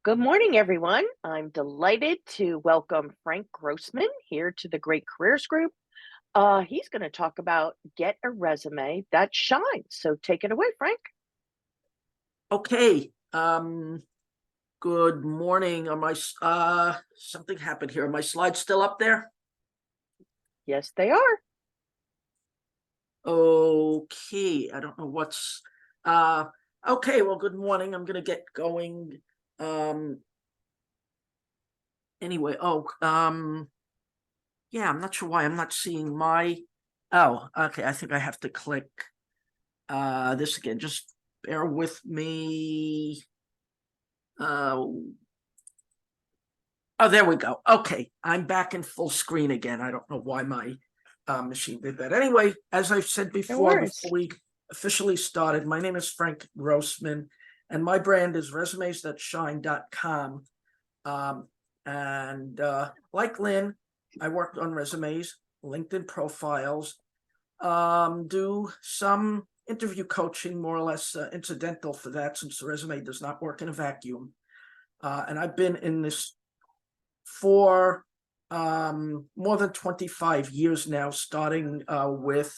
Good morning, everyone. I'm delighted to welcome Frank Grossman here to the Great Careers Group. He's going to talk about get a resume that shines. So take it away, Frank. Okay. Good morning. Something happened here. Are my slides still up there? Yes, they are. Okay. I don't know what's okay, well, good morning. I'm gonna get going. Anyway, yeah, I'm not sure why I'm not seeing my okay. I think I have to click this again. Just bear with me. Oh, there we go. Okay, I'm back in full screen again. I don't know why my machine did that. Anyway, as I've said No before worries. we officially started, my name is Frank Grossman, and my brand is resumesthatshine.com. Like Lynn, I worked on resumes, LinkedIn profiles, do some interview coaching, more or less incidental for that, since the resume does not work in a vacuum. And I've been in this for more than 25 years now, starting with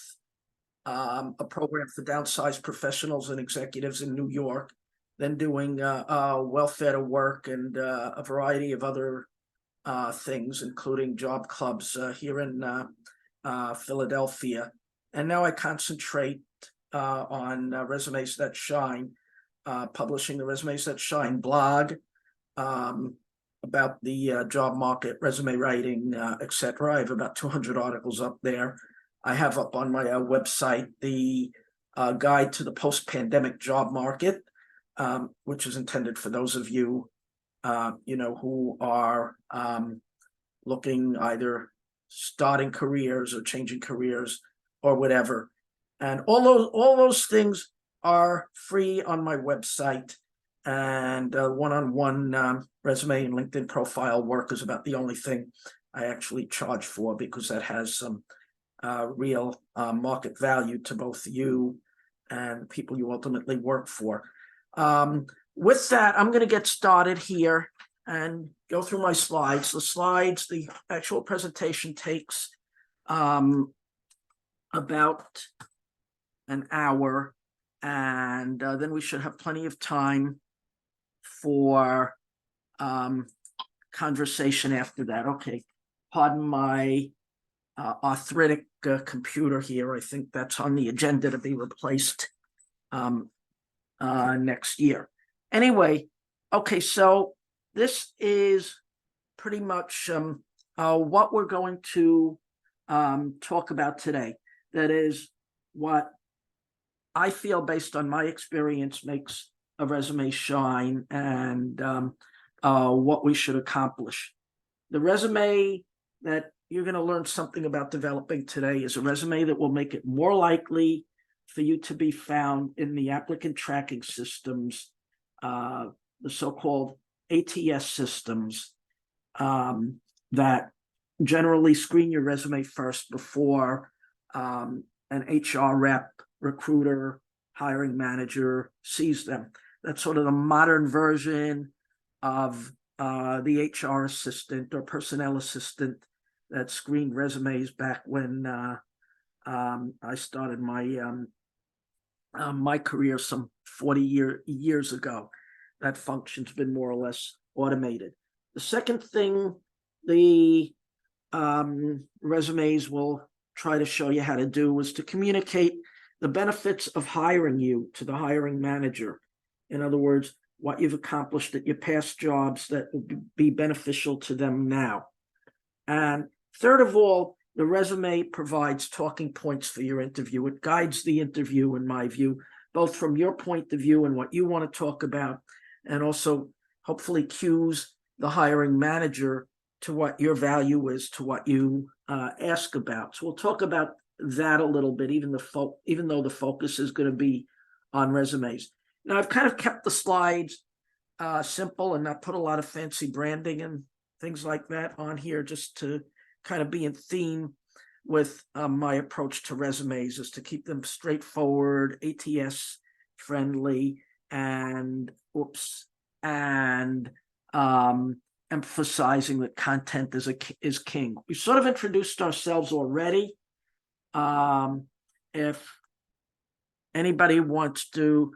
a program for downsized professionals and executives in New York, then doing welfare to work and a variety of other things, including job clubs here in Philadelphia. And now I concentrate on Resumes That Shine, publishing the Resumes That Shine blog, about the job market, resume writing, etc. I have about 200 articles up there. I have up on my website the guide to the post-pandemic job market, which is intended for those of you, who are looking, either starting careers or changing careers or whatever. And all those things are free on my website. And one-on-one resume and LinkedIn profile work is about the only thing I actually charge for, because that has some real market value to both you and people you ultimately work for. With that, I'm going to get started here and go through my slides. The actual presentation takes about an hour, and then we should have plenty of time for conversation after that. Okay, pardon my arthritic computer here. I think that's on the agenda to be replaced next year. Anyway, okay, so this is pretty much what we're going to talk about today. That is what I feel, based on my experience, makes a resume shine, and what we should accomplish. The resume that you're going to learn something about developing today is a resume that will make it more likely for you to be found in the applicant tracking systems, the so-called ATS systems, that generally screen your resume first before an HR rep, recruiter, hiring manager sees them. That's sort of the modern version of the HR assistant or personnel assistant that screened resumes back when I started my career some 40 years ago. That function's been more or less automated. The second thing the resumes will try to show you how to do is to communicate the benefits of hiring you to the hiring manager. In other words, what you've accomplished at your past jobs that will be beneficial to them now. And third of all, the resume provides talking points for your interview. It guides the interview, in my view, both from your point of view and what you want to talk about, and also hopefully cues the hiring manager to what your value is, to what you ask about. So we'll talk about that a little bit, even though the focus is going to be on resumes. Now, I've kind of kept the slides simple and not put a lot of fancy branding and things like that on here, just to kind of be in theme with my approach to resumes, is to keep them straightforward, ATS friendly, and emphasizing that content is king. We sort of introduced ourselves already. If anybody wants to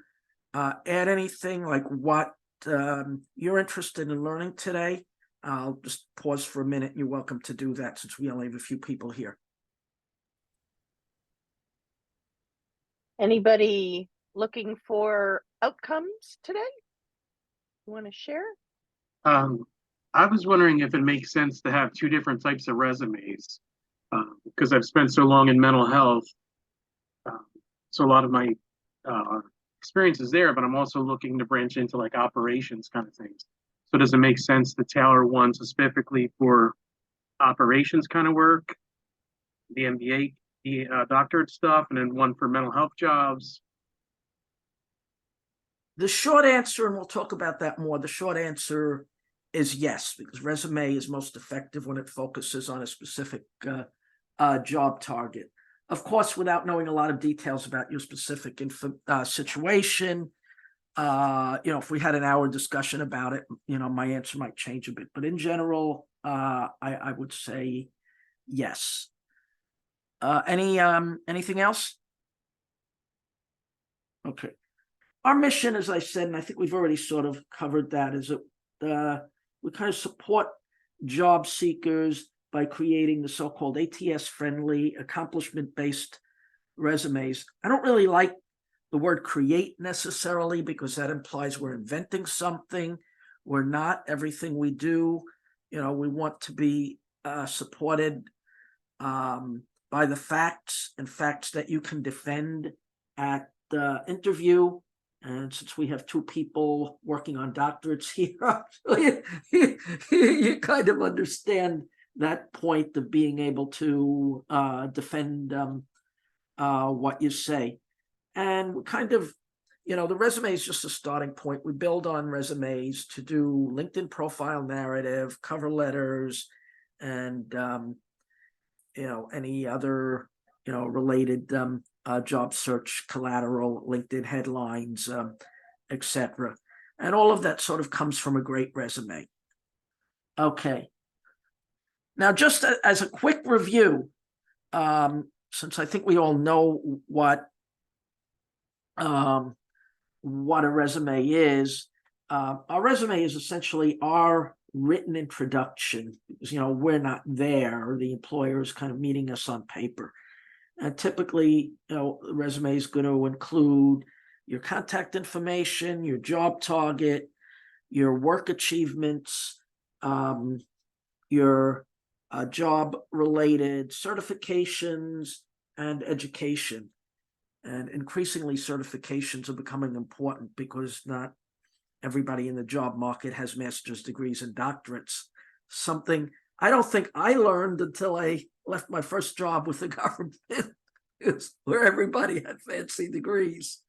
add anything like what you're interested in learning today, I'll just pause for a minute. You're welcome to do that since we only have a few people here. Anybody looking for outcomes today? You want to share? I was wondering if it makes sense to have two different types of resumes, because I've spent so long in mental health. So a lot of my experience is there, but I'm also looking to branch into like operations kind of things. So does it make sense to tailor one specifically for operations kind of work, the MBA, the doctorate stuff, and then one for mental health jobs? The short answer, and we'll talk about that more, the short answer is yes, because resume is most effective when it focuses on a specific job target. Of course, without knowing a lot of details about your specific situation, if we had an hour discussion about it, my answer might change a bit. But in general, I would say yes. Anything else? Okay. Our mission, as I said, and I think we've already sort of covered that, is that we kind of support job seekers by creating the so-called ATS-friendly, accomplishment-based resumes. I don't really like the word create necessarily because that implies we're inventing something. We're not. Everything we do, we want to be supported by the facts, and facts that you can defend at the interview. And since we have two people working on doctorates here, you kind of understand that point of being able to defend what you say. And we kind of, the resume is just a starting point. We build on resumes to do LinkedIn profile narrative, cover letters, and, any other, related job search collateral, LinkedIn headlines, etc. And all of that sort of comes from a great resume. Okay. Now, just as a quick review, since I think we all know what a resume is, our resume is essentially our written introduction, because, we're not there. The employer is kind of meeting us on paper. And typically, the resume is going to include your contact information, your job target, your work achievements, your job-related certifications, and education. And increasingly, certifications are becoming important because not everybody in the job market has master's degrees and doctorates. Something I don't think I learned until I left my first job with the government, where everybody had fancy degrees.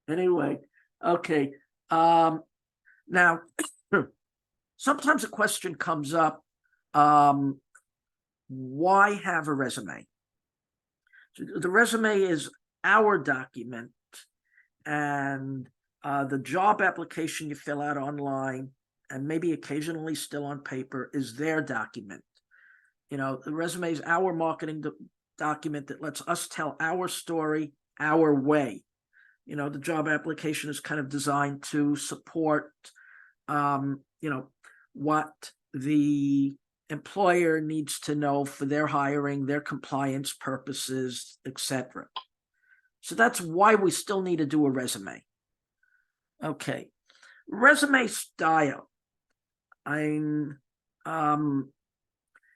Anyway, okay. Now, sometimes a question comes up, why have a resume? So the resume is our document, and the job application you fill out online, and maybe occasionally still on paper, is their document. The resume is our marketing document that lets us tell our story our way. The job application is kind of designed to support, what the employer needs to know for their hiring, their compliance purposes, etc. So that's why we still need to do a resume. Okay, resume style.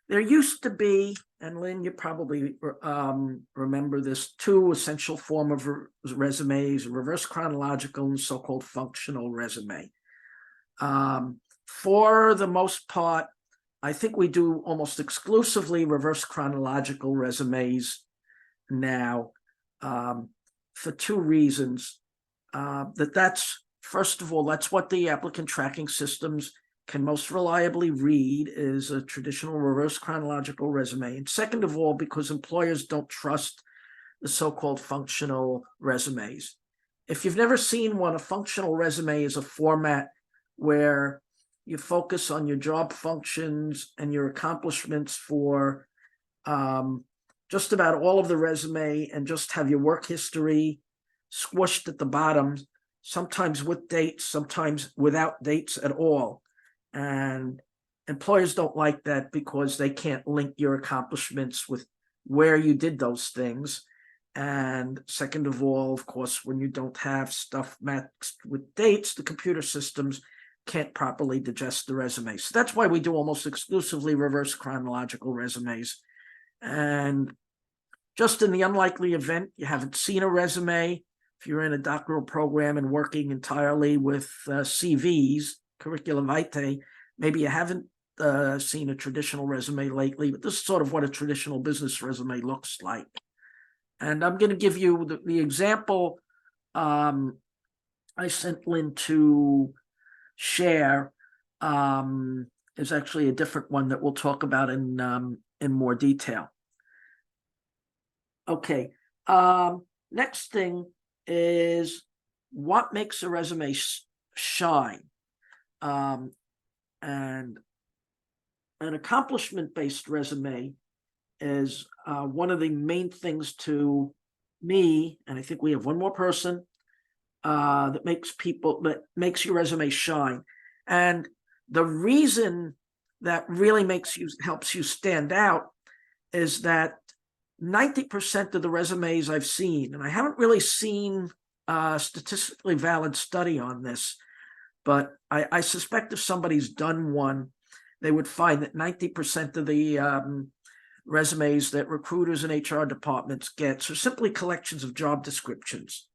There used to be, and Lynn, you probably remember this, two essential forms of resumes: reverse chronological and so-called functional resume. For the most part, I think we do almost exclusively reverse chronological resumes now, for two reasons. That's first of all, that's what the applicant tracking systems can most reliably read, is a traditional reverse chronological resume. And second of all, because employers don't trust the so-called functional resumes. If you've never seen one, a functional resume is a format where you focus on your job functions and your accomplishments for just about all of the resume, and just have your work history squished at the bottom, sometimes with dates, sometimes without dates at all. And employers don't like that because they can't link your accomplishments with where you did those things. And second of all, of course, when you don't have stuff matched with dates, the computer systems can't properly digest the resume. So that's why we do almost exclusively reverse chronological resumes. And just in the unlikely event you haven't seen a resume, if you're in a doctoral program and working entirely with CVs, curricula vitae, maybe you haven't seen a traditional resume lately, but this is sort of what a traditional business resume looks like. And I'm going to give you the example I sent Lynn to share is actually a different one that we'll talk about in more detail. Okay. Next thing is what makes a resume shine. And an accomplishment-based resume is one of the main things to me, and I think we have one more person that makes your resume shine. And the reason that really helps you stand out is that 90% of the resumes I've seen, and I haven't really seen a statistically valid study on this, but I suspect if somebody's done one, they would find that 90% of the resumes that recruiters and HR departments get are simply collections of job descriptions.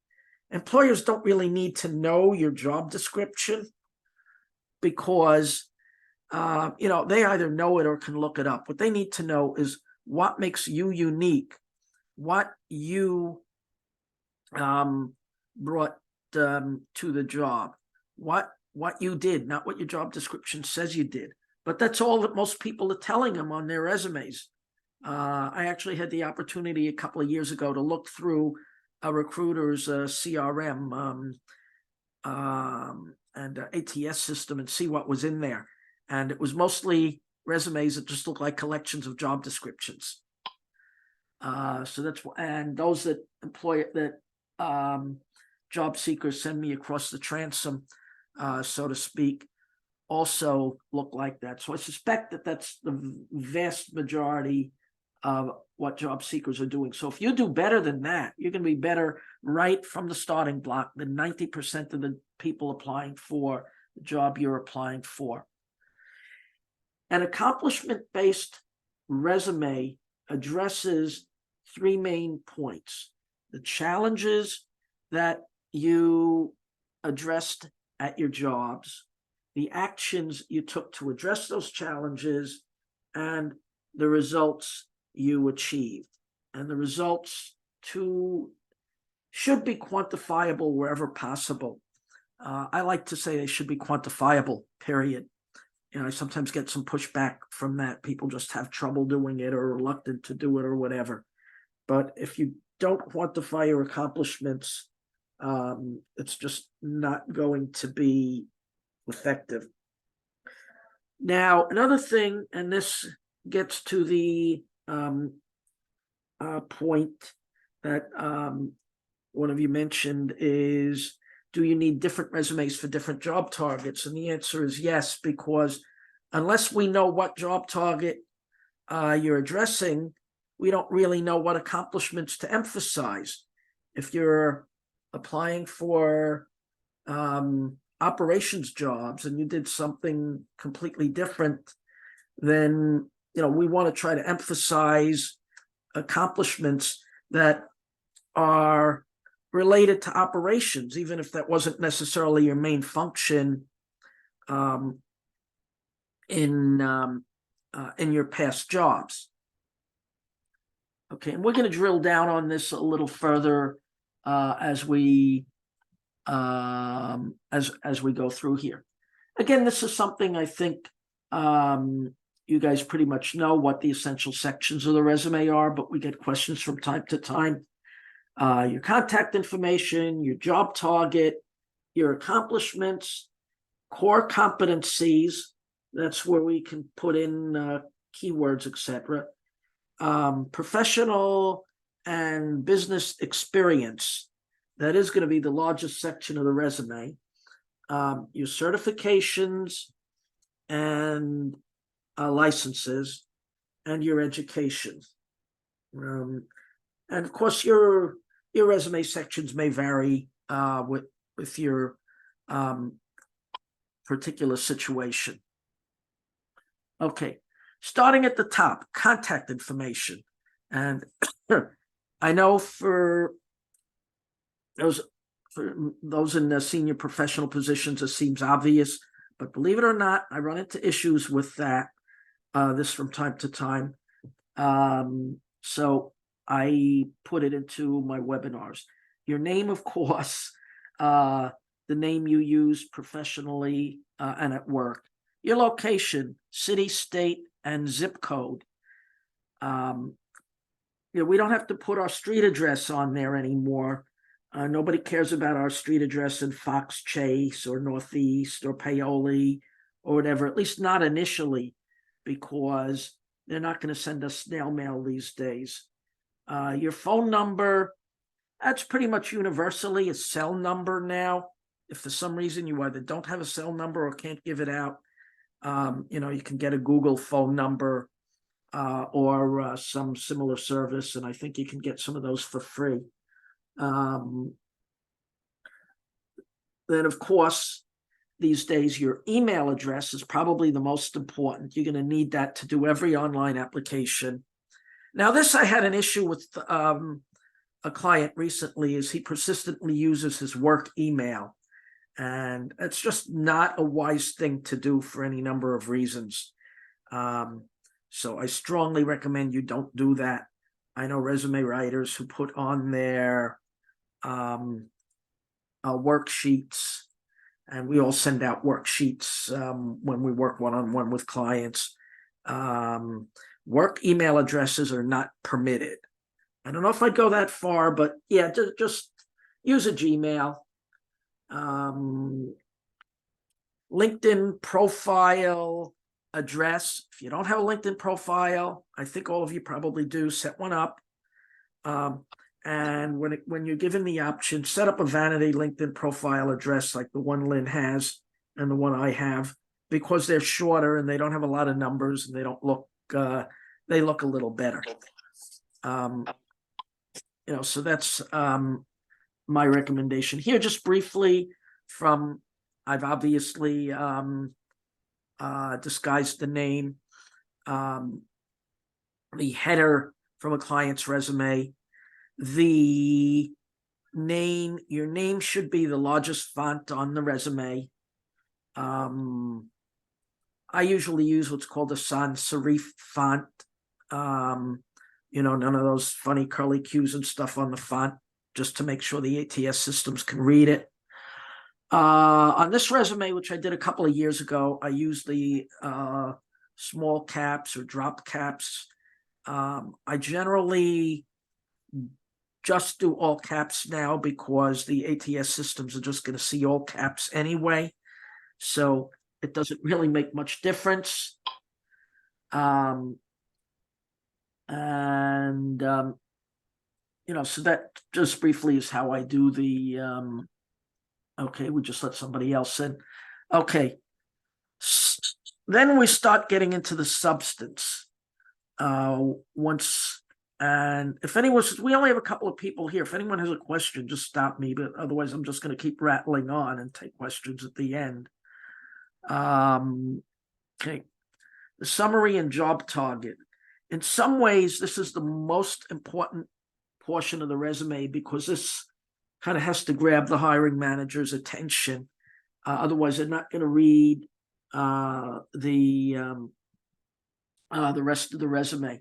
Employers don't really need to know your job description because they either know it or can look it up. What they need to know is what makes you unique, what you brought to the job, what you did, not what your job description says you did. But that's all that most people are telling them on their resumes. I actually had the opportunity a couple of years ago to look through a recruiter's CRM and ATS system and see what was in there. And it was mostly resumes that just look like collections of job descriptions. So that's, and those that job seekers send me across the transom, so to speak, also look like that. So I suspect that that's the vast majority of what job seekers are doing. So if you do better than that, you're going to be better right from the starting block than 90% of the people applying for the job you're applying for. An accomplishment-based resume addresses three main points: the challenges that you addressed at your jobs, the actions you took to address those challenges, and the results you achieved. And the results should be quantifiable wherever possible. I like to say they should be quantifiable, period. I sometimes get some pushback from that. People just have trouble doing it or reluctant to do it or whatever. But if you don't quantify your accomplishments, it's just not going to be effective. Now, another thing, and this gets to the point that one of you mentioned, is do you need different resumes for different job targets? And the answer is yes, because unless we know what job target you're addressing, we don't really know what accomplishments to emphasize. If you're applying for operations jobs and you did something completely different, then we want to try to emphasize accomplishments that are related to operations, even if that wasn't necessarily your main function in your past jobs. Okay, and we're going to drill down on this a little further as we go through here. Again, this is something I think you guys pretty much know what the essential sections of the resume are, but we get questions from time to time. Your contact information, your job target, your accomplishments, core competencies. That's where we can put in keywords, etc. Professional and business experience. That is going to be the largest section of the resume. Your certifications and licenses and your education. And of course, your resume sections may vary with your particular situation. Okay, starting at the top, contact information. And I know for those in the senior professional positions, it seems obvious, but believe it or not, I run into issues with that, this from time to time. So I put it into my webinars. Your name, of course, the name you use professionally and at work. Your location, city, state, and zip code. We don't have to put our street address on there anymore. Nobody cares about our street address in Fox Chase or Northeast or Paoli or whatever, at least not initially, because they're not going to send us snail mail these days. Your phone number, that's pretty much universally a cell number now. If for some reason you either don't have a cell number or can't give it out, you can get a Google phone number or some similar service, and I think you can get some of those for free. Then, of course, these days, your email address is probably the most important. You're going to need that to do every online application. Now, this I had an issue with a client recently, is he persistently uses his work email. And it's just not a wise thing to do for any number of reasons. So I strongly recommend you don't do that. I know resume writers who put on their worksheets, and we all send out worksheets when we work one-on-one with clients. Work email addresses are not permitted. I don't know if I'd go that far, but yeah, just use a Gmail. LinkedIn profile address. If you don't have a LinkedIn profile, I think all of you probably do, set one up. And when you're given the option, set up a vanity LinkedIn profile address like the one Lynn has and the one I have, because they're shorter and they don't have a lot of numbers and they don't look, they look a little better. So that's my recommendation here. Just briefly, I've obviously disguised the name, the header from a client's resume. Your name should be the largest font on the resume. I usually use what's called a sans serif font. None of those funny curly cues and stuff on the font, just to make sure the ATS systems can read it. On this resume, which I did a couple of years ago, I used the small caps or drop caps. I generally just do all caps now because the ATS systems are just going to see all caps anyway. So it doesn't really make much difference. So that just briefly is how I do the, okay, we just let somebody else in. Okay. Then we start getting into the substance. And if anyone, we only have a couple of people here. If anyone has a question, just stop me. But otherwise, I'm just going to keep rattling on and take questions at the end. Okay. The summary and job target. In some ways, this is the most important portion of the resume because this kind of has to grab the hiring manager's attention. Otherwise, they're not going to read the rest of the resume.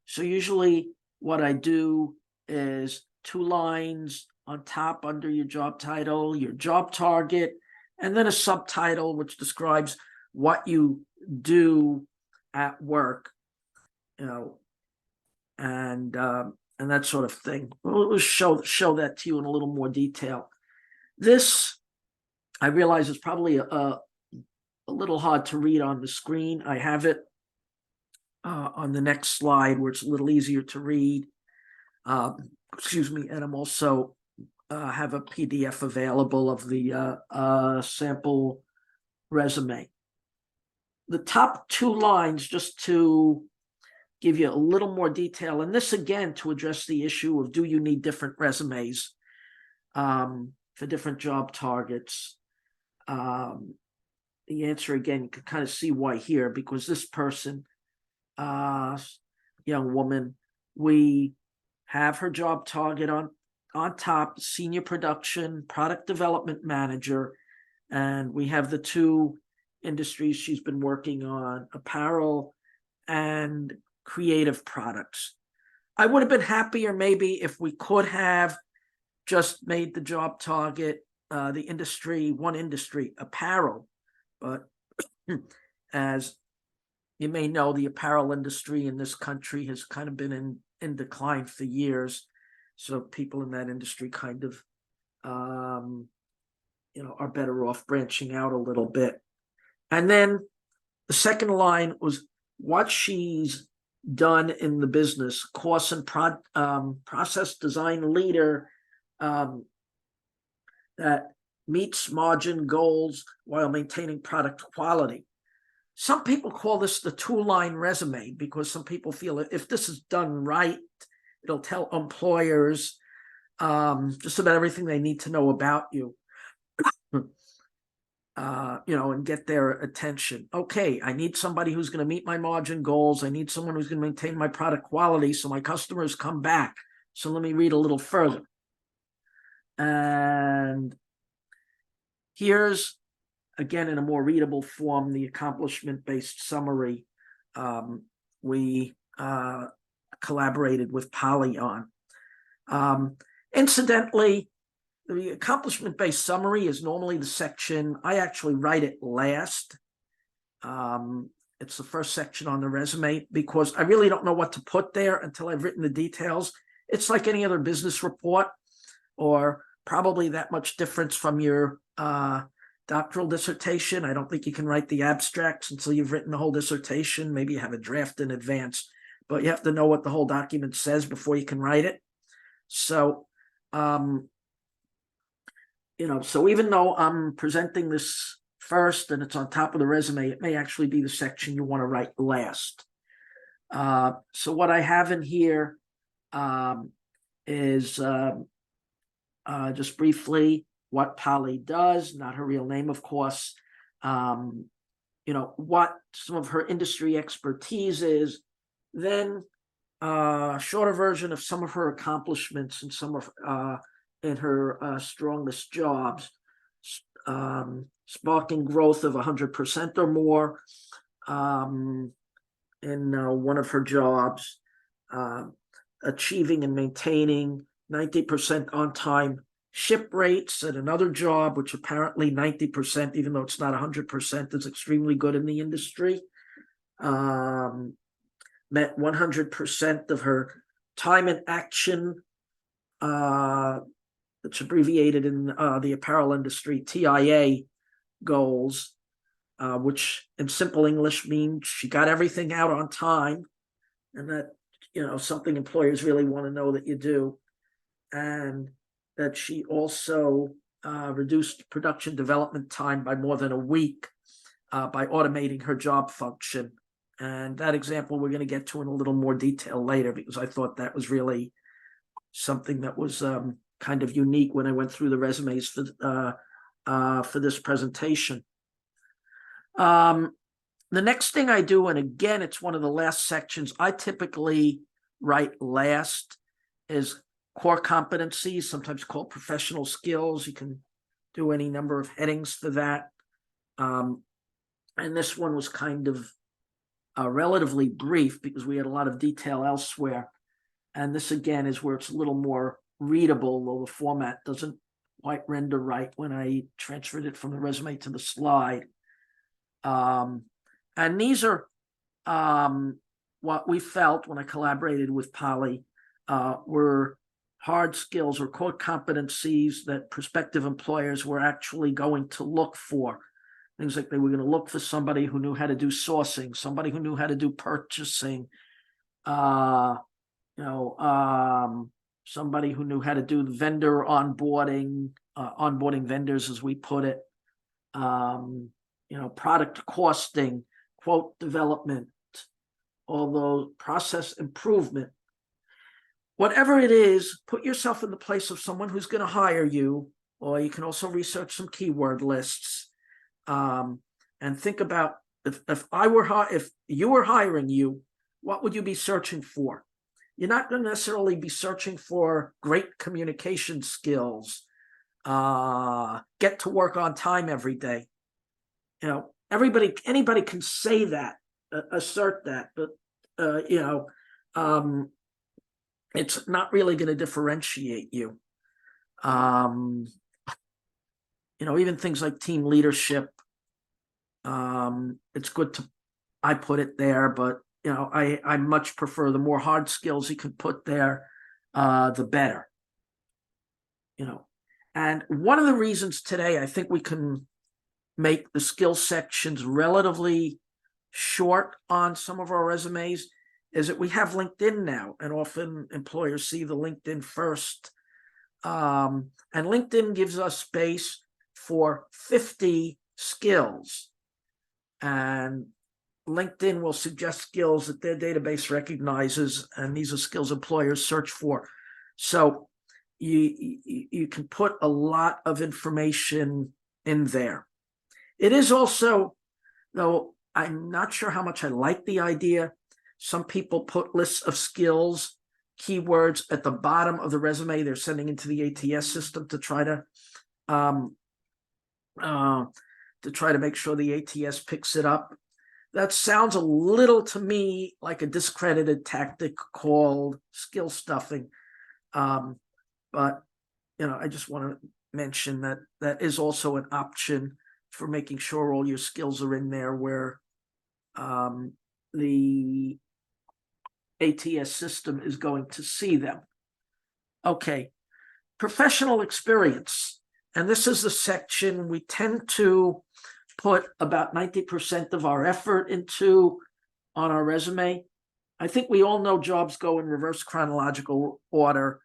So usually what I do is 2 lines on top under your job title, your job target, and then a subtitle which describes what you do at work, and that sort of thing. We'll show that to you in a little more detail. This, I realize, is probably a a little hard to read on the screen. I have it on the next slide where it's a little easier to read. Excuse me, and I'm also have a PDF available of the sample resume. The top two lines, just to give you a little more detail, and this again to address the issue of do you need different resumes for different job targets. The answer again, you can kind of see why here, because this person, young woman, we have her job target on top, senior production, product development manager, and we have the two industries she's been working on, apparel and creative products. I would have been happier maybe if we could have just made the job target the industry, one industry, apparel. But as you may know, the apparel industry in this country has kind of been in decline for years. So people in that industry kind of, are better off branching out a little bit. And then the second line was what she's done in the business, course and process design leader that meets margin goals while maintaining product quality. Some people call this the two-line resume because some people feel if this is done right, it'll tell employers just about everything they need to know about you, and get their attention. Okay, I need somebody who's going to meet my margin goals. I need someone who's going to maintain my product quality so my customers come back. So let me read a little further. And here's, again, in a more readable form, the accomplishment-based summary we collaborated with Polly on. Incidentally, the accomplishment-based summary is normally the section, I actually write it last. It's the first section on the resume because I really don't know what to put there until I've written the details. It's like any other business report, or probably that much difference from your doctoral dissertation. I don't think you can write the abstracts until you've written the whole dissertation. Maybe you have a draft in advance, but you have to know what the whole document says before you can write it. So, so even though I'm presenting this first and it's on top of the resume, it may actually be the section you want to write last. So what I have in here is just briefly what Polly does, not her real name, of course, what some of her industry expertise is, then a shorter version of some of her accomplishments and some of in her strongest jobs, sparking growth of 100% or more in one of her jobs, achieving and maintaining 90% on-time ship rates at another job, which apparently 90%, even though it's not 100%, is extremely good in the industry. Met 100% of her time and action, it's abbreviated in the apparel industry, TIA goals, which in simple English means she got everything out on time, and that, something employers really want to know that you do. And that she also reduced production development time by more than a week by automating her job function. And that example we're going to get to in a little more detail later, because I thought that was really something that was kind of unique when I went through the resumes for this presentation. The next thing I do, and again, it's one of the last sections I typically write last, is core competencies, sometimes called professional skills. You can do any number of headings for that. And this one was kind of relatively brief because we had a lot of detail elsewhere. And this again is where it's a little more readable, though the format doesn't quite render right when I transferred it from the resume to the slide. And these are what we felt when I collaborated with Polly were hard skills or core competencies that prospective employers were actually going to look for. things like they were going to look for somebody who knew how to do sourcing, somebody who knew how to do purchasing, somebody who knew how to do the vendor onboarding, onboarding vendors, as we put it, product costing, quote development, all those process improvement. Whatever it is, put yourself in the place of someone who's going to hire you, or you can also research some keyword lists, and think about if you were hiring you, what would you be searching for? You're not going to necessarily be searching for great communication skills, get to work on time every day. Anybody can say that, assert that, but it's not really going to differentiate you. Even things like team leadership, it's good to, I put it there, but I much prefer the more hard skills you can put there, the better. And one of the reasons today I think we can make the skill sections relatively short on some of our resumes is that we have LinkedIn now, and often employers see the LinkedIn first. And LinkedIn gives us space for 50 skills. And LinkedIn will suggest skills that their database recognizes, and these are skills employers search for. So you can put a lot of information in there. It is also, though I'm not sure how much I like the idea, some people put lists of skills, keywords at the bottom of the resume they're sending into the ATS system to try to make sure the ATS picks it up. That sounds a little to me like a discredited tactic called skill stuffing. But I just want to mention that that is also an option for making sure all your skills are in there where the ATS system is going to see them. Okay, professional experience. And this is the section we tend to put about 90% of our effort into on our resume. I think we all know jobs go in reverse chronological order.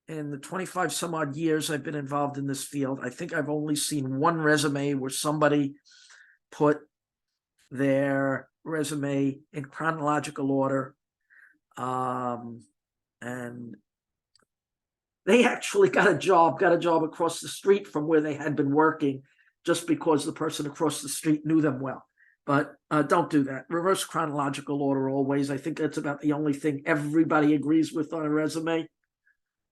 In the 25 some odd years I've been involved in this field, I think I've only seen one resume where somebody put their resume in chronological order. And they actually got a job across the street from where they had been working just because the person across the street knew them well. But don't do that. Reverse chronological order always. I think that's about the only thing everybody agrees with on a resume.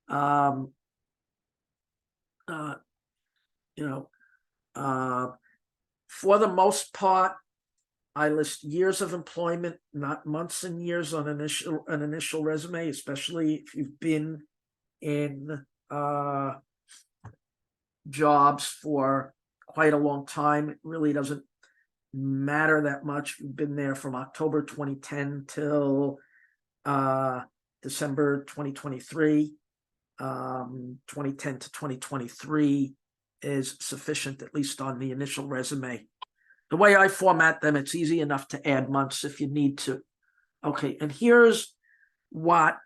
For the most part, I list years of employment, not months and years on an initial resume, especially if you've been in jobs for quite a long time. It really doesn't matter that much. You've been there from October 2010 till December 2023. 2010 to 2023 is sufficient, at least on the initial resume. The way I format them, it's easy enough to add months if you need to. Okay, and here's what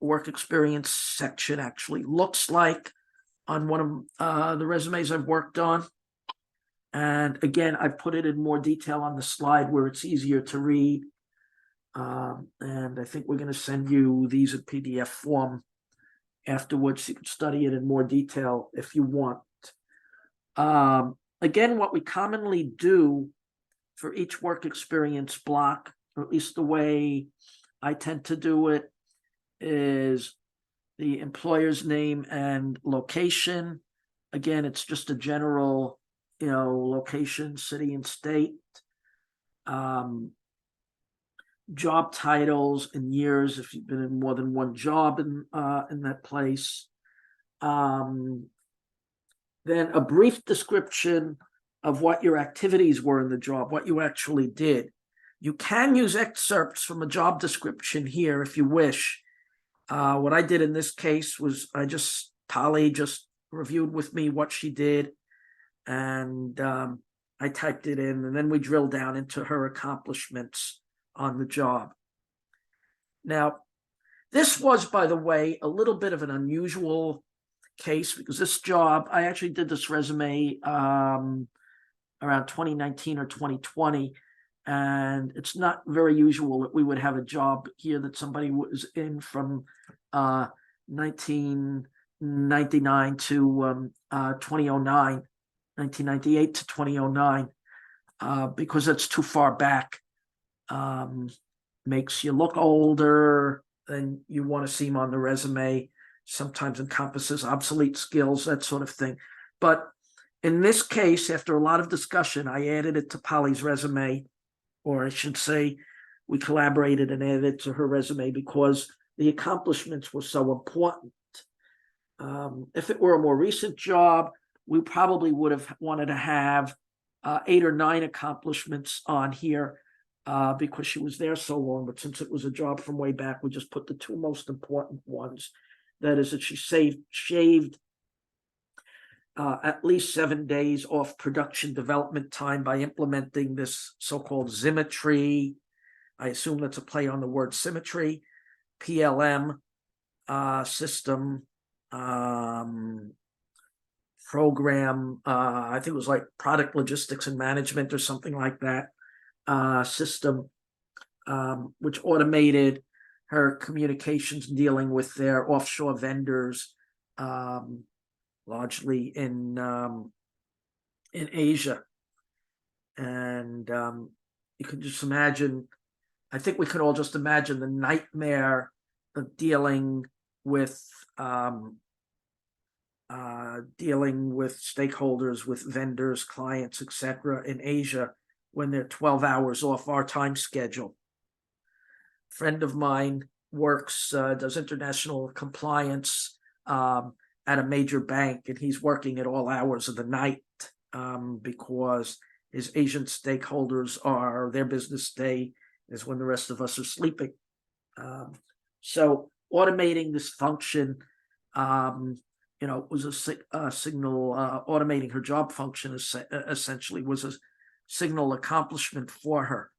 work experience section actually looks like on one of the resumes I've worked on. And again, I put it in more detail on the slide where it's easier to read. And I think we're going to send you these in PDF form afterwards. You can study it in more detail if you want. Again, what we commonly do for each work experience block, or at least the way I tend to do it, is the employer's name and location. Again, it's just a general, location, city and state. Job titles and years if you've been in more than one job in that place. Then a brief description of what your activities were in the job, what you actually did. You can use excerpts from a job description here if you wish. What I did in this case was Polly just reviewed with me what she did, and I typed it in, and then we drilled down into her accomplishments on the job. Now, this was, by the way, a little bit of an unusual case because this job, I actually did this resume around 2019 or 2020, and it's not very usual that we would have a job here that somebody was in from 1999 to 2009, 1998 to 2009, because that's too far back. Makes you look older than you want to seem on the resume, sometimes encompasses obsolete skills, that sort of thing. But in this case, after a lot of discussion, I added it to Polly's resume, or I should say, we collaborated and added it to her resume because the accomplishments were so important. If it were a more recent job, we probably would have wanted to have 8 or 9 accomplishments on here because she was there so long. But since it was a job from way back, we just put the 2 most important ones. That is that she shaved at least 7 days off production development time by implementing this so-called symmetry. I assume that's a play on the word symmetry, PLM system program. I think it was like product logistics and management or something like that system, which automated her communications dealing with their offshore vendors, largely in Asia. And you can just imagine, I think we could all just imagine the nightmare of dealing with stakeholders, with vendors, clients, etc. in Asia when they're 12 hours off our time schedule. A friend of mine works, does international compliance at a major bank, and he's working at all hours of the night because his Asian stakeholders their business day is when the rest of us are sleeping. So automating this function, was a signal. Automating her job function essentially was a signal accomplishment for her.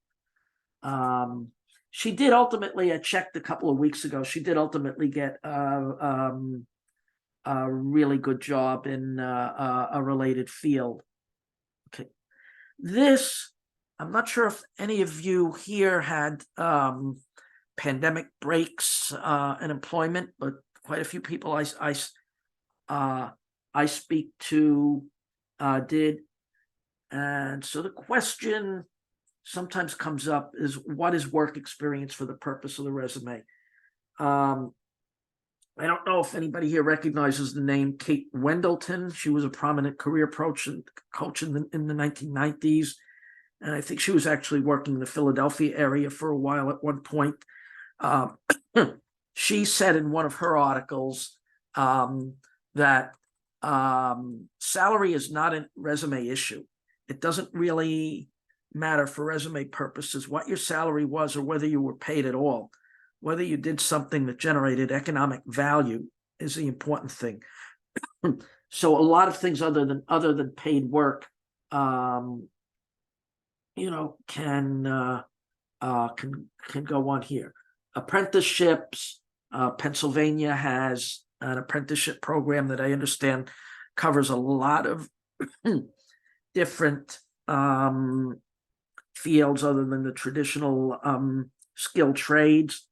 She did ultimately, I checked a couple of weeks ago, she did ultimately get a really good job in a related field. Okay. This, I'm not sure if any of you here had pandemic breaks in employment, but quite a few people I speak to did. And so the question sometimes comes up is, what is work experience for the purpose of the resume? I don't know if anybody here recognizes the name Kate Wendelton. She was a prominent career coach in the 1990s. And I think she was actually working in the Philadelphia area for a while at one point. She said in one of her articles that salary is not a resume issue. It doesn't really matter for resume purposes what your salary was or whether you were paid at all. Whether you did something that generated economic value is the important thing. So a lot of things other than paid work, can go on here. Apprenticeships. Pennsylvania has an apprenticeship program that I understand covers a lot of different fields other than the traditional skilled trades.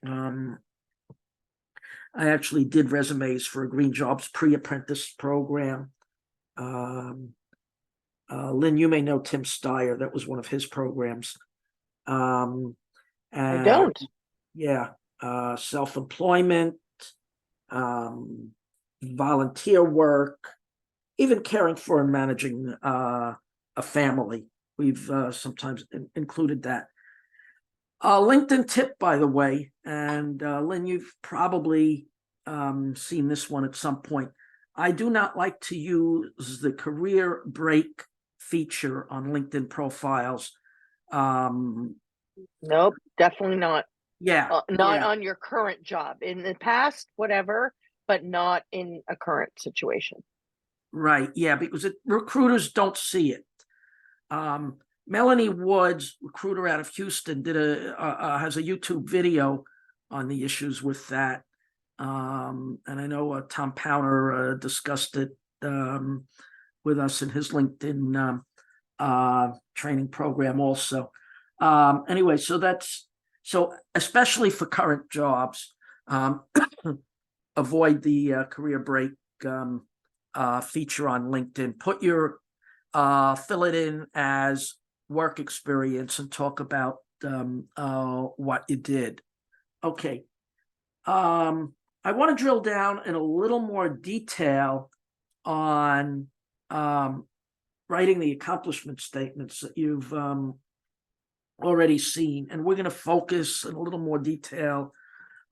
I actually did resumes for a Green Jobs pre-apprentice program. Lynn, you may know Tim Steyer. That was one of his programs. I don't. Yeah. Self-employment, volunteer work, even caring for and managing a family. We've sometimes included that. LinkedIn tip, by the way, and Lynn, you've probably seen this one at some point. I do not like to use the career break feature on LinkedIn profiles. Nope, definitely not. Yeah. Not on your current job. In the past, whatever, but not in a current situation. Right. Yeah, because recruiters don't see it. Melanie Woods, recruiter out of Houston, has a YouTube video on the issues with that. And I know Tom Powner discussed it with us in his LinkedIn training program also. Anyway, so especially for current jobs, avoid the career break feature on LinkedIn. Fill it in as work experience and talk about what you did. Okay. I want to drill down in a little more detail on writing the accomplishment statements that you've already seen. And we're going to focus in a little more detail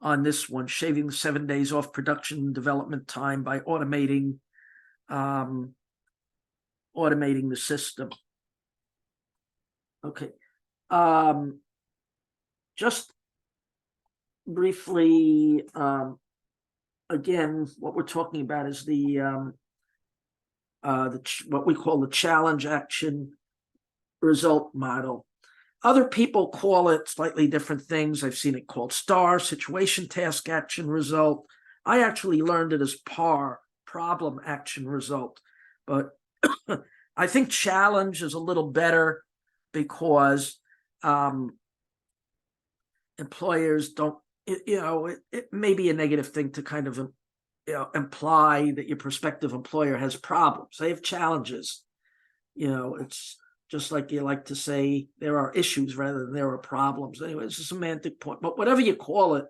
on this one, shaving the 7 days off production development time by automating the system. Okay. Just briefly, again, what we're talking about is what we call the challenge action result model. Other people call it slightly different things. I've seen it called STAR, situation, task, action, result. I actually learned it as PAR, problem, action, result. But I think challenge is a little better because employers don't, it may be a negative thing to kind of imply that your prospective employer has problems. They have challenges. It's just like you like to say there are issues rather than there are problems. Anyway, it's a semantic point, but whatever you call it,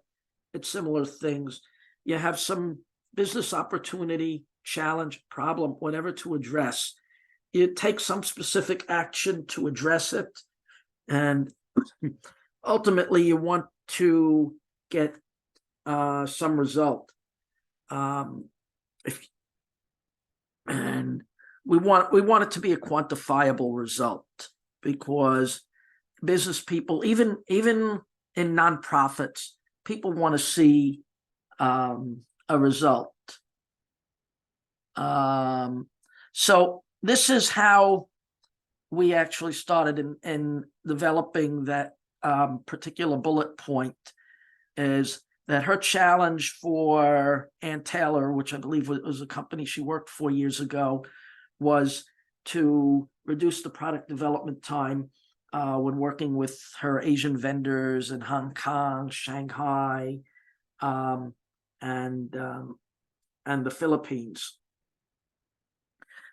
it's similar things. You have some business opportunity, challenge, problem, whatever to address. You take some specific action to address it, and ultimately you want to get some result. And we want it to be a quantifiable result, because business people, even in nonprofits, people want to see a result. So this is how we actually started in developing that particular bullet point, is that her challenge for Ann Taylor, which I believe was a company she worked for years ago, was to reduce the product development time when working with her Asian vendors in Hong Kong, Shanghai, and the Philippines.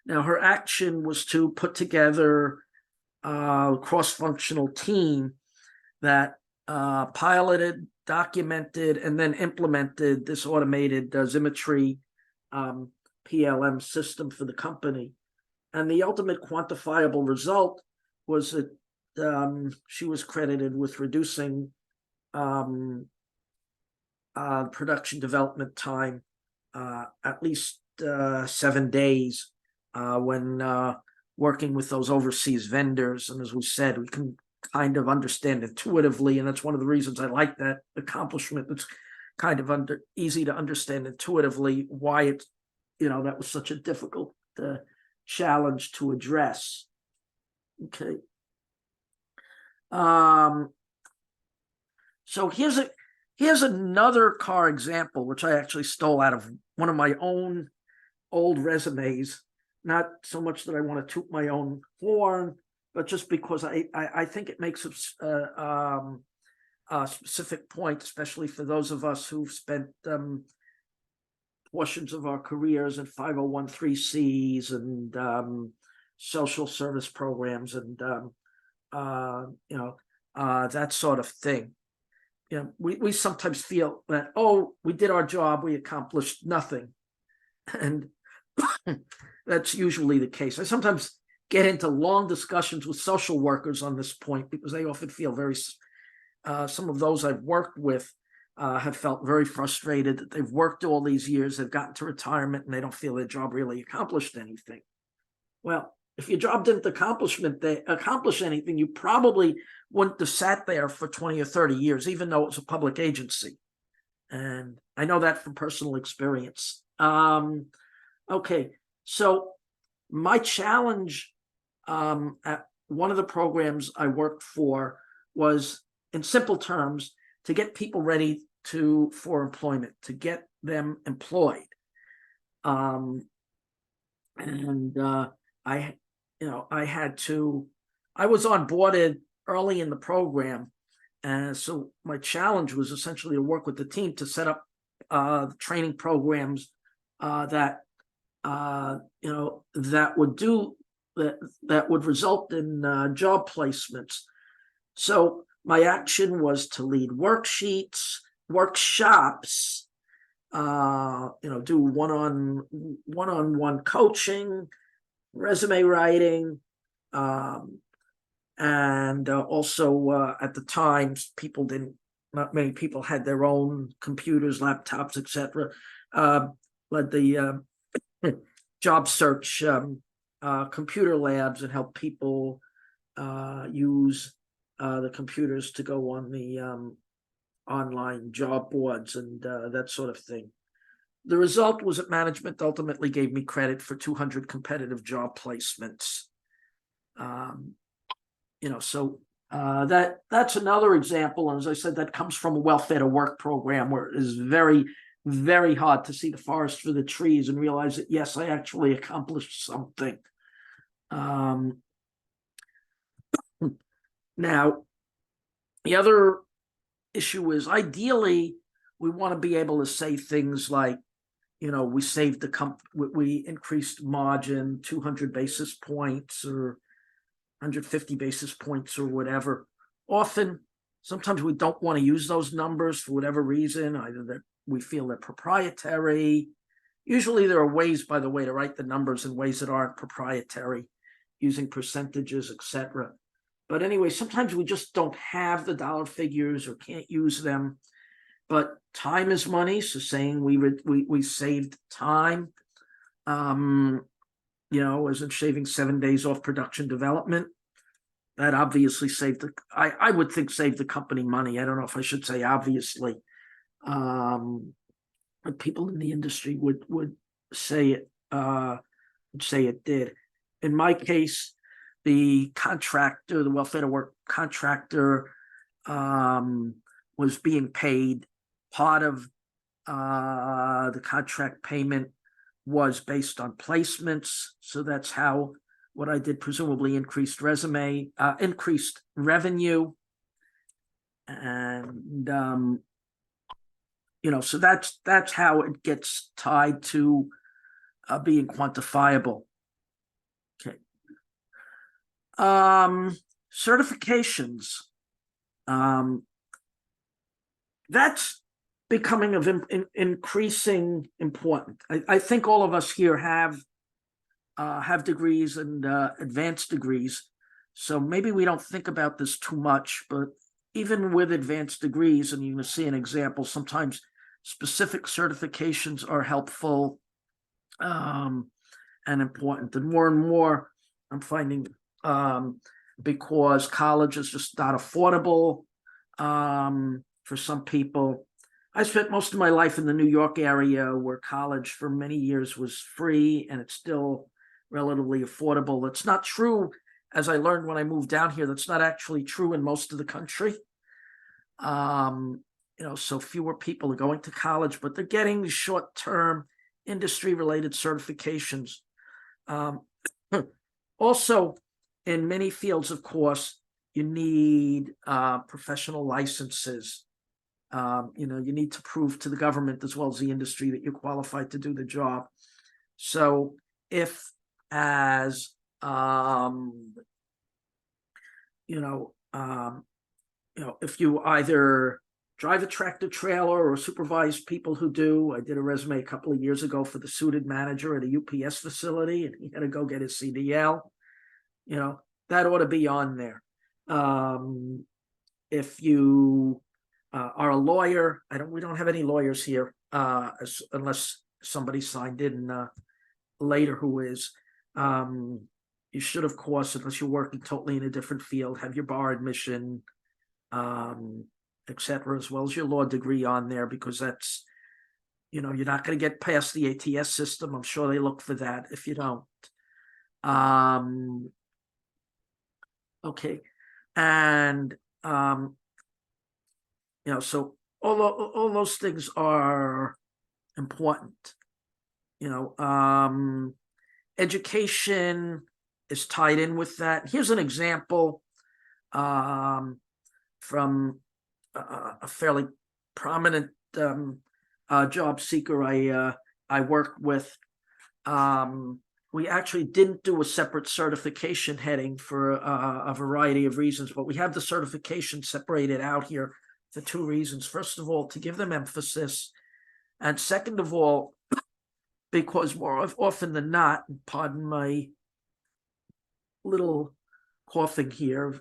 Now, her action was to put together a cross-functional team that piloted, documented, and then implemented this automated Zimetry PLM system for the company. And the ultimate quantifiable result was that she was credited with reducing production development time at least 7 days when working with those overseas vendors. And as we said, we can kind of understand intuitively, and that's one of the reasons I like that accomplishment. It's kind of easy to understand intuitively why it's, that was such a difficult challenge to address. Okay. So here's another car example, which I actually stole out of one of my own old resumes. Not so much that I want to toot my own horn, but just because I think it makes a specific point, especially for those of us who've spent portions of our careers in 501(c)(3)s and social service programs and that sort of thing. We sometimes feel that, we did our job, we accomplished nothing, and that's usually the case. I sometimes get into long discussions with social workers on this point, because they often feel some of those I've worked with have felt very frustrated that they've worked all these years, they've gotten to retirement, and they don't feel their job really accomplished anything. Well, if your job didn't accomplish anything, you probably wouldn't have sat there for 20 or 30 years, even though it was a public agency. And I know that from personal experience. Okay, so my challenge one of the programs I worked for was, in simple terms, to get people ready for employment, to get them employed. I was onboarded early in the program. And so my challenge was essentially to work with the team to set up training programs that would result in job placements. So my action was to lead workshops, do one-on-one coaching, resume writing, and also at the time, not many people had their own computers, laptops, etc. Led the job search computer labs and helped people use the computers to go on the online job boards and that sort of thing. The result was that management ultimately gave me credit for 200 competitive job placements. That's another example. And as I said, that comes from a welfare to work program where it is very, very hard to see the forest for the trees and realize that, yes, I actually accomplished something. Now, the other issue is ideally we want to be able to say things like, we saved we increased margin 200 basis points or 150 basis points or whatever. Sometimes we don't want to use those numbers for whatever reason, either that we feel they're proprietary. Usually there are ways, by the way, to write the numbers in ways that aren't proprietary, using percentages, etc. But anyway, sometimes we just don't have the dollar figures or can't use them. But time is money, so saying we saved time, isn't shaving 7 days off production development. That obviously I would think saved the company money. I don't know if I should say obviously. But people in the industry would say it did. In my case, the welfare to work contractor, was being paid. Part of the contract payment was based on placements. So that's how what I did presumably increased revenue. And, so that's how it gets tied to being quantifiable. Okay. Certifications. That's becoming of increasing importance. I think all of us here have degrees and advanced degrees, so maybe we don't think about this too much, but even with advanced degrees, and you can see an example, sometimes specific certifications are helpful and important. And more I'm finding, because college is just not affordable for some people. I spent most of my life in the New York area, where college for many years was free and it's still relatively affordable. That's not true, as I learned when I moved down here. That's not actually true in most of the country. So fewer people are going to college, but they're getting short-term industry-related certifications. Also, in many fields, of course, you need professional licenses. You need to prove to the government as well as the industry that you're qualified to do the job. So if if you either drive a tractor trailer or supervise people who do. I did a resume a couple of years ago for the suited manager at a UPS facility, and he had to go get his CDL. That ought to be on there. If you are a lawyer, we don't have any lawyers here, unless somebody signed in later who is. You should, of course, unless you're working totally in a different field, have your bar admission, etc., as well as your law degree on there, because that's, you're not going to get past the ATS system. I'm sure they look for that if you don't. Okay. And, so all those things are important. Education is tied in with that. Here's an example from a fairly prominent job seeker I worked with. We actually didn't do a separate certification heading for a variety of reasons, but we have the certification separated out here for two reasons. First of all, to give them emphasis, and second of all, because more often than not, pardon my little coughing here,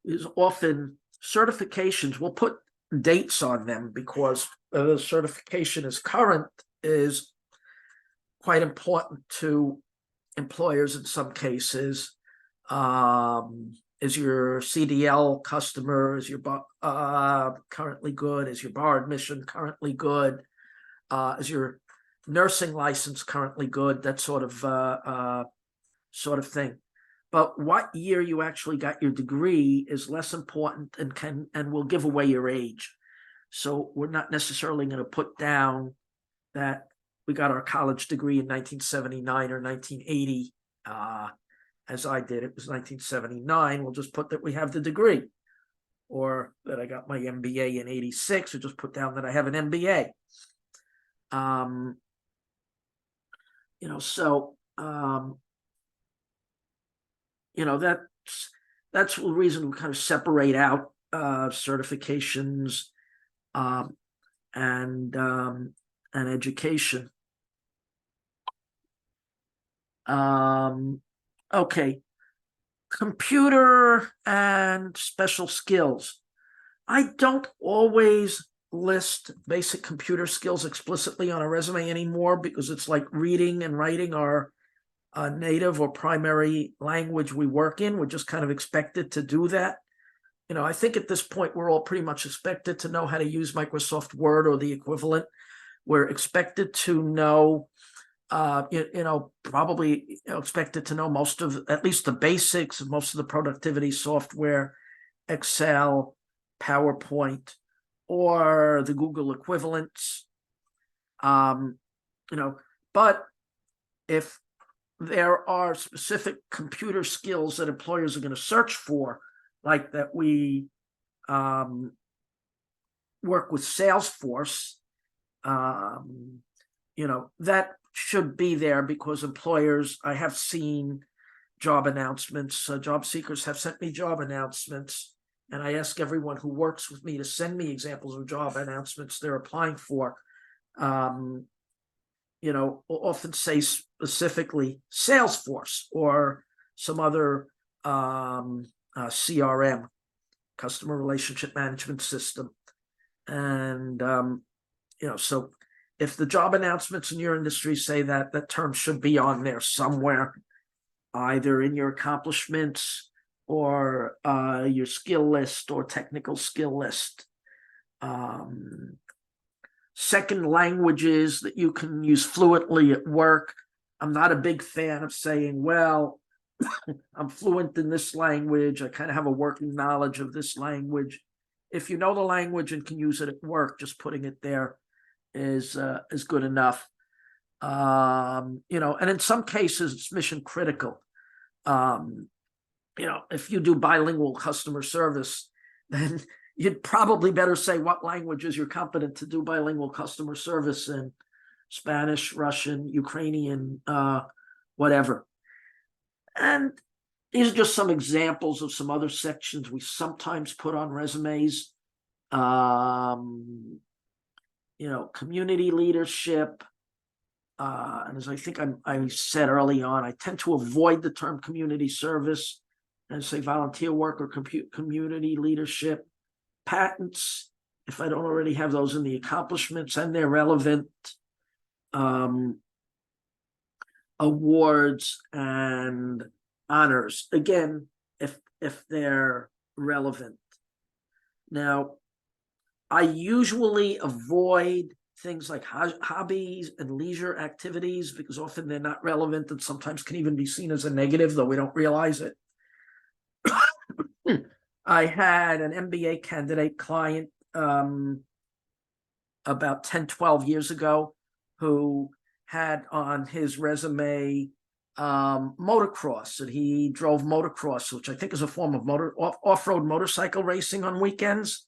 is often certifications, we'll put dates on them because the certification is current is quite important to employers in some cases. Is your CDL customer, is your currently good? Is your bar admission currently good? Is your nursing license currently good? That sort of thing. But what year you actually got your degree is less important and will give away your age. So we're not necessarily going to put down that we got our college degree in 1979 or 1980, as I did. It was 1979. We'll just put that we have the degree, or that I got my MBA in 86, or just put down that I have an MBA. That's the reason we kind of separate out certifications and education. Okay, computer and special skills. I don't always list basic computer skills explicitly on a resume anymore because it's like reading and writing our native or primary language we work in. We're just kind of expected to do that. I think at this point, we're all pretty much expected to know how to use Microsoft Word or the equivalent. We're expected to know, probably expected to know most of, at least the basics of most of the productivity software, Excel, PowerPoint, or the Google equivalents. But if there are specific computer skills that employers are going to search for, like that we work with Salesforce, that should be there because employers, I have seen job announcements, job seekers have sent me job announcements, and I ask everyone who works with me to send me examples of job announcements they're applying for. Will often say specifically Salesforce or some other CRM, customer relationship management system. And, so if the job announcements in your industry say that, that term should be on there somewhere, either in your accomplishments or your skill list or technical skill list. Second languages that you can use fluently at work. I'm not a big fan of saying, well, I'm fluent in this language. I kind of have a working knowledge of this language. If you know the language and can use it at work, just putting it there is good enough. And in some cases, it's mission critical. If you do bilingual customer service, then you'd probably better say what languages you're competent to do bilingual customer service in: Spanish, Russian, Ukrainian, whatever. And these are just some examples of some other sections we sometimes put on resumes. Community leadership. And as I think I said early on, I tend to avoid the term community service and say volunteer work or community leadership. Patents, if I don't already have those in the accomplishments and they're relevant. Awards and honors, again, if they're relevant. Now, I usually avoid things like hobbies and leisure activities, because often they're not relevant and sometimes can even be seen as a negative, though we don't realize it. I had an MBA candidate client about 10, 12 years ago who had on his resume motocross, and he drove motocross, which I think is a form of off-road motorcycle racing on weekends.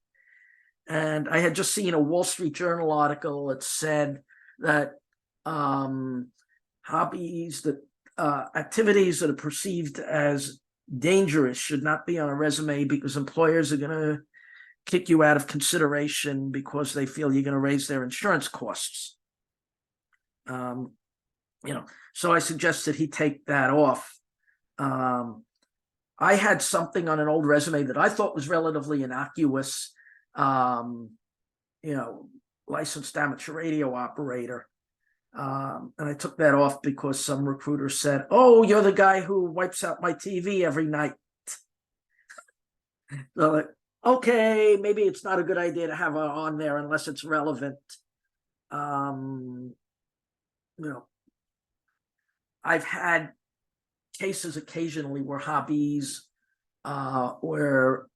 And I had just seen a Wall Street Journal article that said that hobbies, that activities that are perceived as dangerous should not be on a resume, because employers are going to kick you out of consideration because they feel you're going to raise their insurance costs. So I suggested he take that off. I had something on an old resume that I thought was relatively innocuous. Licensed amateur radio operator. And I took that off because some recruiter said, "Oh, you're the guy who wipes out my TV every night." So like, okay, maybe it's not a good idea to have it on there unless it's relevant. I've had cases occasionally where hobbies, where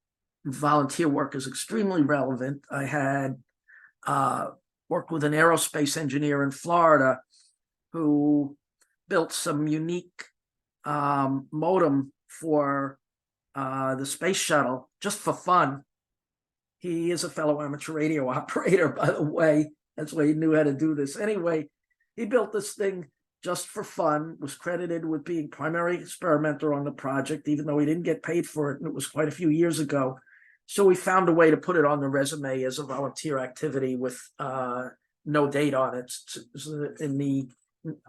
volunteer work is extremely relevant. I had worked with an aerospace engineer in Florida who built some unique modem for the space shuttle just for fun. He is a fellow amateur radio operator, by the way. That's why he knew how to do this. Anyway, he built this thing just for fun, was credited with being primary experimenter on the project, even though he didn't get paid for it, and it was quite a few years ago. So we found a way to put it on the resume as a volunteer activity with no date on it. It's in the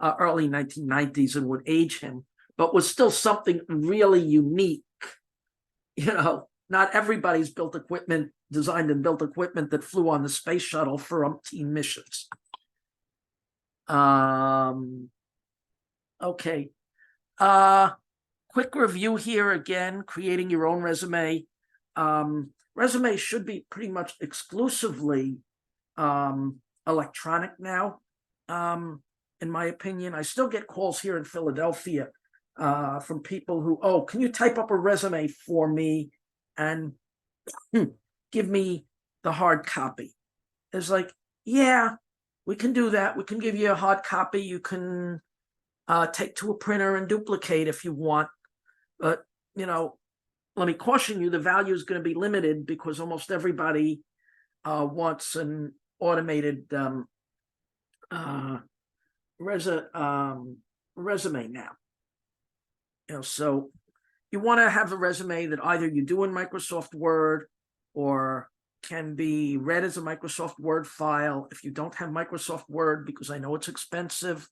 early 1990s and would age him, but was still something really unique. Not everybody's designed and built equipment that flew on the space shuttle for umpteen missions. Okay. Quick review here again, creating your own resume. Resumes should be pretty much exclusively electronic now, in my opinion. I still get calls here in Philadelphia from people who, "Oh, can you type up a resume for me and give me the hard copy?" It's like, yeah, we can do that. We can give you a hard copy. You can take to a printer and duplicate if you want. But, let me caution you, the value is going to be limited because almost everybody wants an automated resume now. So you want to have a resume that either you do in Microsoft Word or can be read as a Microsoft Word file. If you don't have Microsoft Word, because I know it's expensive,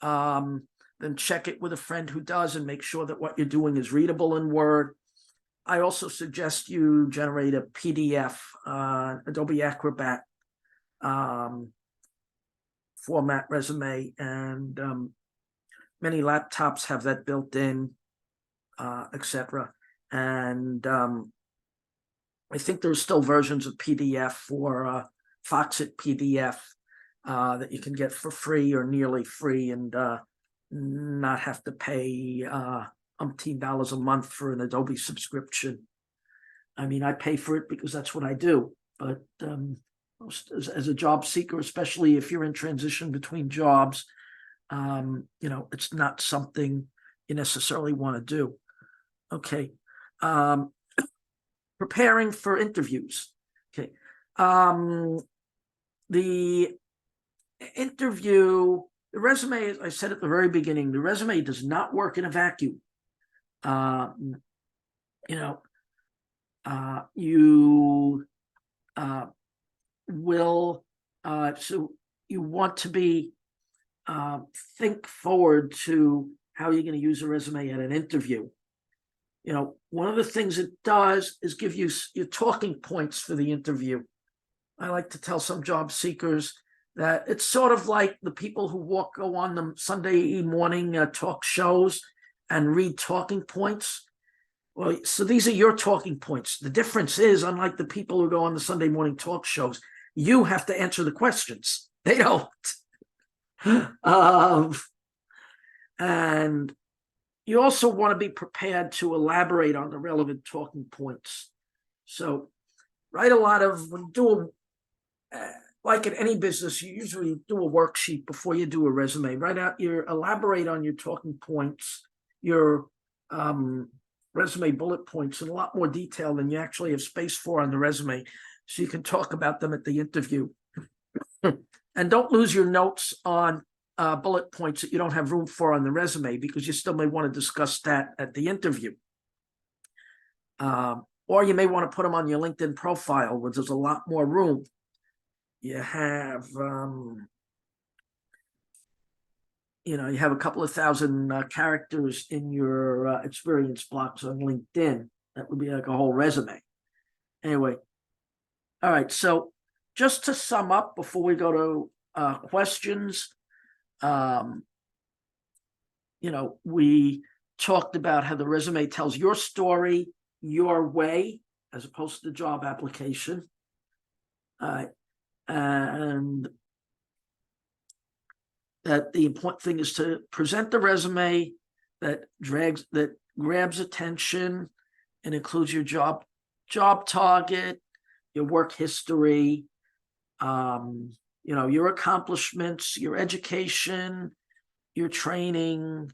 then check it with a friend who does and make sure that what you're doing is readable in Word. I also suggest you generate a PDF, Adobe Acrobat format resume, and many laptops have that built in, etc. And I think there's still versions of PDF for Foxit PDF that you can get for free or nearly free, and not have to pay $umpteen a month for an Adobe subscription. I mean, I pay for it because that's what I do. But as a job seeker, especially if you're in transition between jobs, it's not something you necessarily want to do. Okay. Preparing for interviews. Okay. The interview, the resume, as I said at the very beginning, the resume does not work in a vacuum. You will, so you want to be, think forward to how you're going to use a resume at an interview. One of the things it does is give you your talking points for the interview. I like to tell some job seekers that it's sort of like the people who go on the Sunday morning talk shows and read talking points. Well, so these are your talking points. The difference is, unlike the people who go on the Sunday morning talk shows, you have to answer the questions. They don't. Um, and you also want to be prepared to elaborate on the relevant talking points. So write a lot of, when you do like in any business, you usually do a worksheet before you do a resume. Write out elaborate on your talking points, your resume bullet points in a lot more detail than you actually have space for on the resume, so you can talk about them at the interview. And don't lose your notes on bullet points that you don't have room for on the resume, because you still may want to discuss that at the interview. Or you may want to put them on your LinkedIn profile, where there's a lot more room. You have, you have a couple of thousand characters in your experience blocks on LinkedIn. That would be like a whole resume. Anyway, all right. So just to sum up before we go to questions, we talked about how the resume tells your story your way, as opposed to the job application. And that the important thing is to present the resume that grabs attention and includes your job target, your work history, your accomplishments, your education, your training,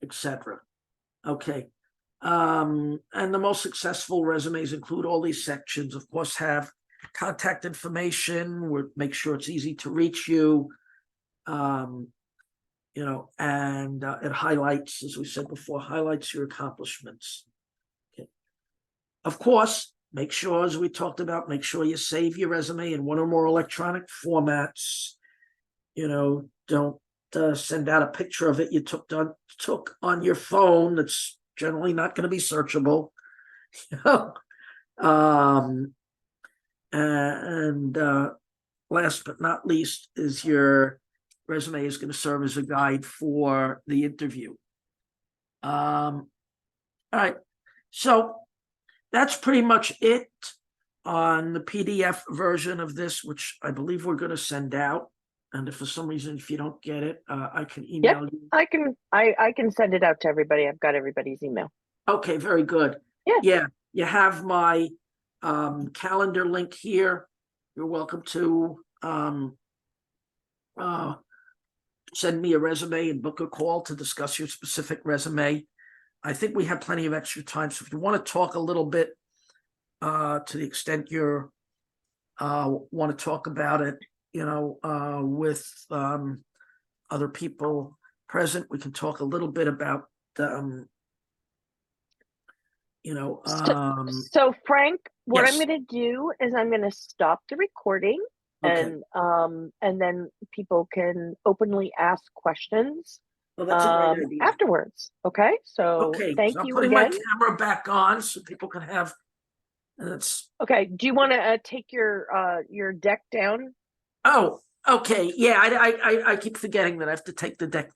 etc. Okay. And the most successful resumes include all these sections. Of course, have contact information, make sure it's easy to reach you. And it highlights, as we said before, highlights your accomplishments. Okay. Of course, make sure, as we talked about, make sure you save your resume in one or more electronic formats. Don't send out a picture of it you took on your phone. That's generally not going to be searchable. And last but not least is your resume is going to serve as a guide for the interview. All right. So that's pretty much it on the PDF version of this, which I believe we're going to send out. And if for some reason, if you don't get it, I can email you. I can send it out to everybody. I've got everybody's email. Okay, very good. Yeah. You have my calendar link here. You're welcome to send me a resume and book a call to discuss your specific resume. I think we have plenty of extra time. So if you want to talk a little bit, to the extent you're want to talk about it, with other people present, we can talk a little bit about so Frank, what I'm going to do is I'm going to stop the recording, okay. And then people can openly ask questions Well, that's a great idea. afterwards. Okay, so thank I'm you putting again. my camera back on so people can have. Okay. Do you want to take your deck down? Oh, okay. Yeah, I keep forgetting that I have to take the deck down.